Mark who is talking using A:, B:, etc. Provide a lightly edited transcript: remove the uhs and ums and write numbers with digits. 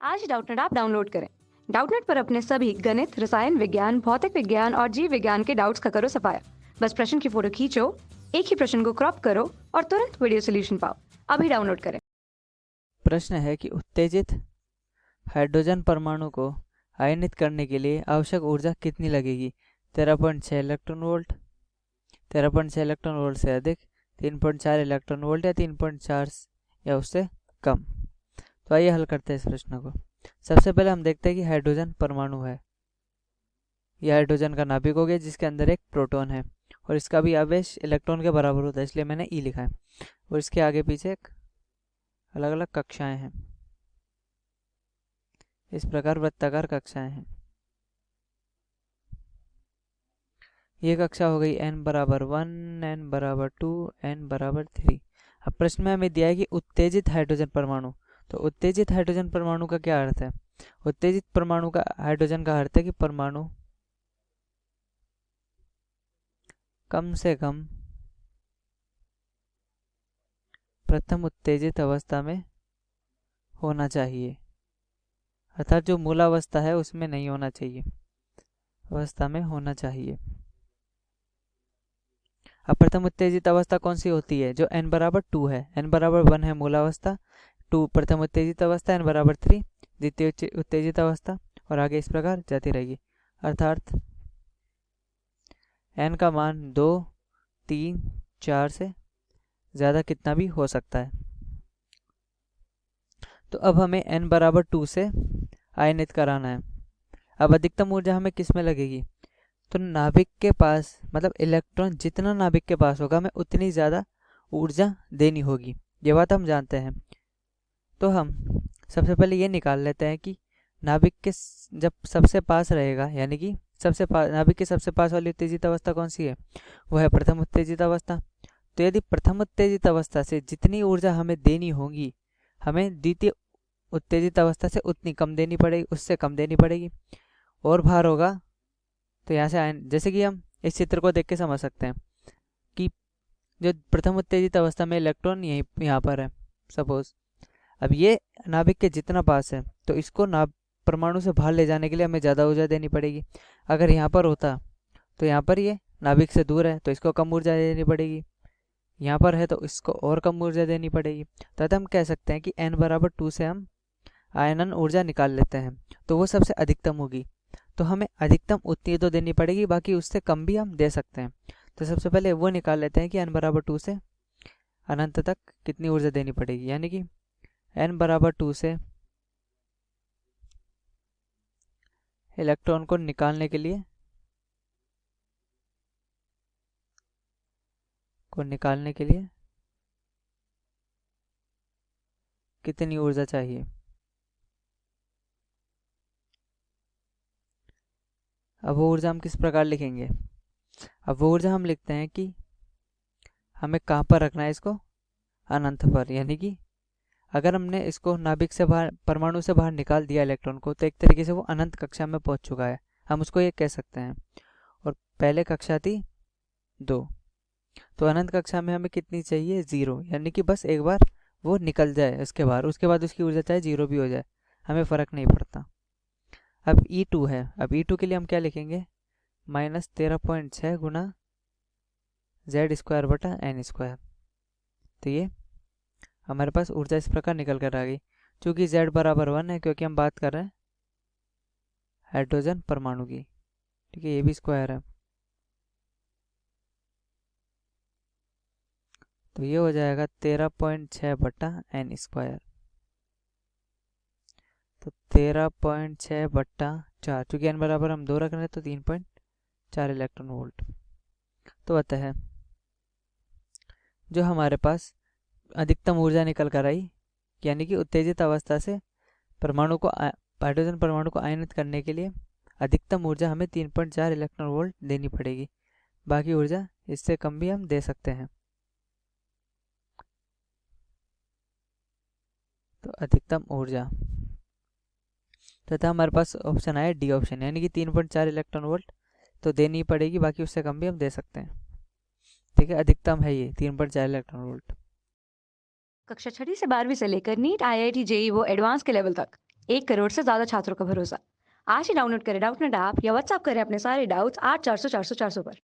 A: आज Doubtnut app download करें। Doubtnut पर अपने सभी गणित, रसायन विज्ञान, भौतिक विज्ञान और जीव विज्ञान के डाउट्स का करो सफाया। बस प्रश्न की फोटो खींचो, एक ही प्रश्न को क्रॉप करो और तुरंत वीडियो सोल्यूशन पाओ। अभी डाउनलोड करें।
B: प्रश्न है कि उत्तेजित हाइड्रोजन परमाणु को आयनित करने के लिए आवश्यक ऊर्जा कितनी लगेगी? 13.6 इलेक्ट्रॉन वोल्ट, 13.6 इलेक्ट्रॉन वोल्ट से अधिक, 3.4 इलेक्ट्रॉन वोल्ट या 3.4 या उससे कम। तो आइए हल करते हैं इस प्रश्न को। सबसे पहले हम देखते हैं कि हाइड्रोजन परमाणु है, यह हाइड्रोजन का नाभिक हो गया जिसके अंदर एक प्रोटॉन है और इसका भी आवेश इलेक्ट्रॉन के बराबर होता है, इसलिए मैंने ई लिखा है। और इसके आगे पीछे एक अलग अलग कक्षाएं हैं, इस प्रकार वृत्ताकार कक्षाएं हैं। ये कक्षा हो गई n बराबर 1, n बराबर 2, n बराबर 3। अब प्रश्न में हमें दिया है कि उत्तेजित हाइड्रोजन परमाणु। तो उत्तेजित हाइड्रोजन परमाणु का क्या अर्थ है? उत्तेजित परमाणु का हाइड्रोजन का अर्थ है कि परमाणु कम से कम प्रथम उत्तेजित अवस्था में होना चाहिए, अर्थात जो मूलावस्था है उसमें नहीं होना चाहिए, अवस्था में होना चाहिए। अब प्रथम उत्तेजित अवस्था कौन सी होती है? जो n बराबर 2 है, n बराबर 1 है मूलावस्था, 2 प्रथम उत्तेजित अवस्था, n बराबर 3 द्वितीय उत्तेजित अवस्था, और आगे इस प्रकार जाती रहेगी। अर्थात n का मान 2, 3, 4 से ज़्यादा कितना भी हो सकता है। तो अब हमें n बराबर 2 से आयनित कराना है। अब अधिकतम ऊर्जा हमें किस में लगेगी? तो नाभिक के पास, मतलब इलेक्ट्रॉन जितना नाभिक के पास होगा हमें उतनी ज़्यादा ऊर्जा देनी होगी, ये बात हम जानते हैं। तो हम सबसे पहले ये निकाल लेते हैं कि नाभिक के जब सबसे पास रहेगा, यानी कि नाभिक के सबसे पास वाली उत्तेजित अवस्था कौन सी है? वह है प्रथम उत्तेजित अवस्था। तो यदि प्रथम उत्तेजित अवस्था से जितनी ऊर्जा हमें देनी होगी, हमें द्वितीय उत्तेजित अवस्था से उतनी कम देनी पड़ेगी, उससे कम देनी पड़ेगी। और भार होगा तो यहाँ से जैसे कि हम इस चित्र को देख के समझ सकते हैं कि जो प्रथम उत्तेजित अवस्था में इलेक्ट्रॉन यहाँ पर है सपोज। अब ये नाभिक के जितना पास है तो इसको परमाणु से बाहर ले जाने के लिए हमें ज़्यादा ऊर्जा देनी पड़ेगी। अगर यहाँ पर होता तो यहाँ पर ये नाभिक से दूर है तो इसको कम ऊर्जा देनी पड़ेगी, यहाँ पर है तो इसको और कम ऊर्जा देनी पड़ेगी। तथा हम कह सकते हैं कि n बराबर 2 से हम आयनन ऊर्जा निकाल लेते हैं, तो वो सबसे अधिकतम होगी। तो हमें अधिकतम उतनी तो देनी पड़ेगी, बाकी उससे कम भी हम दे सकते हैं। तो सबसे पहले वो निकाल लेते हैं कि n बराबर 2 से अनंत तक कितनी ऊर्जा देनी पड़ेगी, यानी कि n बराबर 2 से इलेक्ट्रॉन को निकालने के लिए कितनी ऊर्जा चाहिए? अब वो ऊर्जा हम किस प्रकार लिखेंगे? अब वो ऊर्जा हम लिखते हैं कि हमें कहाँ पर रखना है इसको? अनंत पर, यानी कि अगर हमने इसको नाभिक से बाहर, परमाणु से बाहर निकाल दिया इलेक्ट्रॉन को, तो एक तरीके से वो अनंत कक्षा में पहुंच चुका है, हम उसको ये कह सकते हैं। और पहले कक्षा थी 2, तो अनंत कक्षा में हमें कितनी चाहिए? 0, यानी कि बस एक बार वो निकल जाए उसके बाहर, उसके बाद उसकी ऊर्जा चाहे 0 भी हो जाए, हमें फ़र्क नहीं पड़ता। अब E2 है, अब E2 के लिए हम क्या लिखेंगे? -13.6 गुना Z² बटा n²। तो ये हमारे पास ऊर्जा इस प्रकार निकल कर आ गई। चूँकि Z बराबर 1 है, क्योंकि हम बात कर रहे हैं हाइड्रोजन परमाणु की, ठीक है, ये भी स्क्वायर है। तो ये हो जाएगा 13.6 बटा n²। तो 13.6 बट्टा 4, चूँकि n बराबर हम 2 रख रहे हैं तो 3.4 इलेक्ट्रॉन वोल्ट। तो अतः जो हमारे पास अधिकतम ऊर्जा निकल कर आई, यानी कि उत्तेजित अवस्था से परमाणु को, हाइड्रोजन परमाणु को आयनित करने के लिए अधिकतम ऊर्जा हमें 3.4 इलेक्ट्रॉन वोल्ट देनी पड़ेगी, बाकी ऊर्जा इससे कम भी हम दे सकते हैं। तो अधिकतम ऊर्जा तथा हमारे पास ऑप्शन आया डी ऑप्शन, यानी कि 3.4 इलेक्ट्रॉन वोल्ट तो देनी पड़ेगी, बाकी उससे कम भी हम दे सकते हैं। ठीक है, अधिकतम है ये 3.4 इलेक्ट्रॉन वोल्ट।
A: कक्षा 6ठी से 12वीं से लेकर नीट, IIT, JEE वो एडवांस के लेवल तक 1 करोड़ से ज्यादा छात्रों का भरोसा। आज ही डाउनलोड करें डाउटनेट ऐप या व्हाट्सएप करें अपने सारे डाउट्स 8400 400 400 पर।